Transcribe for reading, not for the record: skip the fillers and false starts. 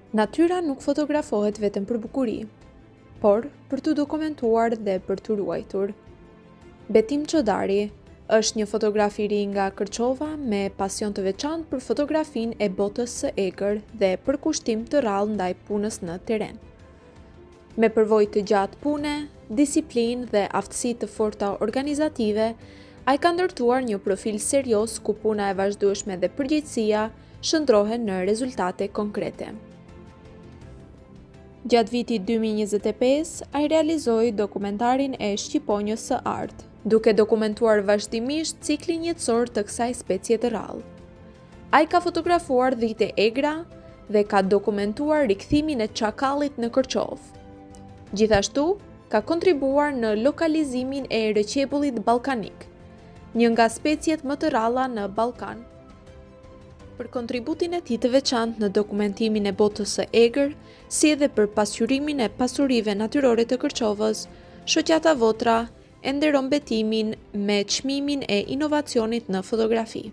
Natyra nuk fotografohet vetëm për bukuri, por për të dokumentuar dhe për të ruajtur. Betim Çodari është një fotograf i ri nga Kërçova me pasion të veçantë për fotografinë e botës së egër dhe për kushtim të rrallë ndaj punës në teren. Me përvojë të gjatë pune, disiplinë dhe aftësi të forta organizative, ai ka ndërtuar një profil serioz ku puna e vazhdueshme dhe përgjegjësia shndrohen në rezultate konkrete. Gjatë vitit 2025, ai realizoi dokumentarin e Shqiponjës së Art, duke dokumentuar vazhdimisht ciklin jetësor të kësaj specie të rrallë. Ai ka fotografuar dhite egra dhe ka dokumentuar rikthimin e çakallit në Kërçovë. Gjithashtu, ka kontribuar në lokalizimin e rëqebullit ballkanik, një nga speciet më të rralla në Ballkan. Për kontributin e tij të veçantë në dokumentimin e botës së egër, si edhe për pasqyrimin e pasurive natyrore të Kërçovës, Shoqata Votra e nderon betimin me çmimin e inovacionit në fotografi.